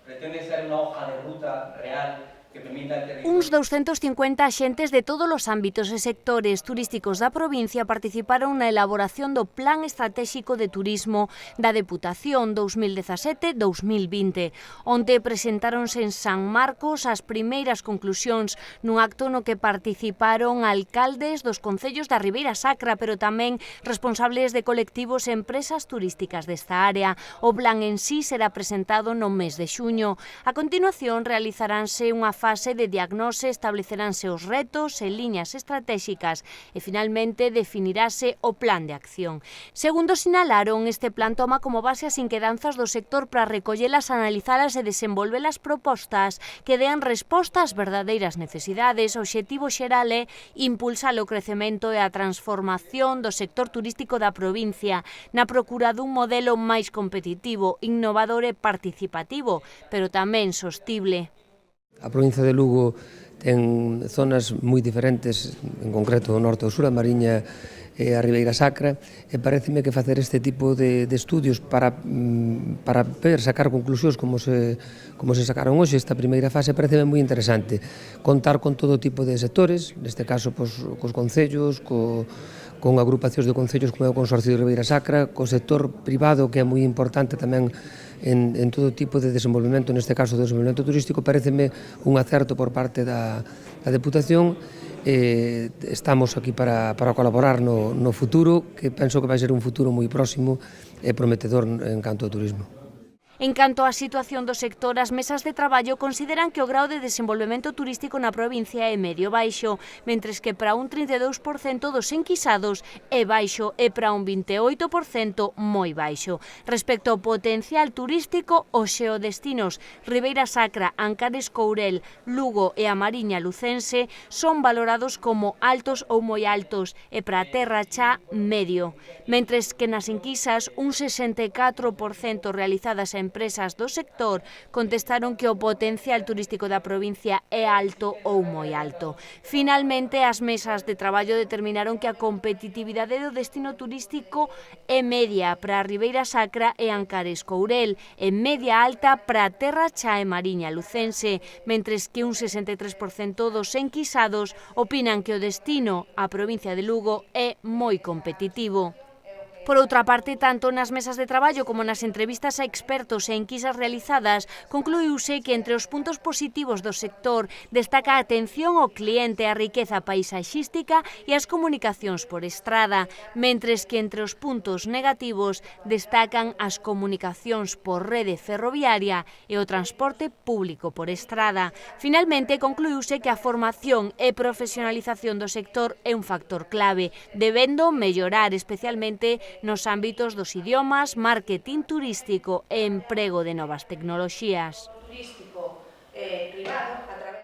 pretende ser unha hoja de ruta real que permita al territorio. Uns 250 axentes de todos os ámbitos e sectores turísticos da provincia participaron na elaboración do Plan Estratégico de Turismo da Deputación 2017-2020. Onte presentáronse en San Marcos as primeiras conclusións nun acto no que participaron alcaldes dos concellos da Ribeira Sacra, pero tamén responsables de colectivos e empresas turísticas desta área. O plan en sí será presentado no mes de xuño. A continuación realizaránse unha fase de diagnose, estableceránse os retos e liñas estratégicas e finalmente definirase o plan de acción. Segundo sinalaron, este plan toma como base as inquedanzas do sector para recollelas, analizalas e desenvolver as propostas que dean resposta ás verdadeiras necesidades. O obxectivo xeral é impulsar o crecemento e a transformación do sector turístico da provincia na procura dun modelo máis competitivo, innovador e participativo, pero tamén sostible. A provincia de Lugo ten zonas moi diferentes, en concreto o norte e o sur, a Mariña e a Ribeira Sacra, e pareceme que facer este tipo de estudios para sacar conclusións como se sacaron hoxe esta primeira fase, pareceme moi interesante. Contar con todo tipo de sectores, neste caso cos concellos, con agrupacións de concellos como é o Consorcio de Ribeira Sacra, co sector privado que é moi importante tamén en todo tipo de desenvolvemento, neste caso de desenvolvemento turístico, pareceme un acerto por parte da Deputación. Estamos aquí para colaborar no futuro, que penso que vai ser un futuro moi próximo e prometedor en canto ao turismo. En canto á situación do sector, as mesas de traballo consideran que o grao de desenvolvemento turístico na provincia é medio baixo, mentres que para un 32% dos enquisados é baixo e para un 28% moi baixo. Respecto ao potencial turístico, os xeodestinos Ribeira Sacra, Ancares Courel, Lugo e a Mariña Lucense son valorados como altos ou moi altos e para a Terra Cha medio, mentres que nas enquisas un 64% realizadas en empresas do sector contestaron que o potencial turístico da provincia é alto ou moi alto. Finalmente, as mesas de traballo determinaron que a competitividade do destino turístico é media para a Ribeira Sacra e Ancares Courel, e media alta para a Terra Cha e Mariña Lucense, mentres que un 63% dos enquisados opinan que o destino, a provincia de Lugo, é moi competitivo. Por outra parte, tanto nas mesas de traballo como nas entrevistas a expertos e enquisas realizadas, concluíuse que entre os puntos positivos do sector destaca a atención ao cliente, a riqueza paisaxística e as comunicacións por estrada, mentres que entre os puntos negativos destacan as comunicacións por rede ferroviaria e o transporte público por estrada. Finalmente, concluíuse que a formación e profesionalización do sector é un factor clave, debendo mellorar especialmente nos ámbitos dos idiomas, marketing turístico e emprego de novas tecnoloxías. Turístico privado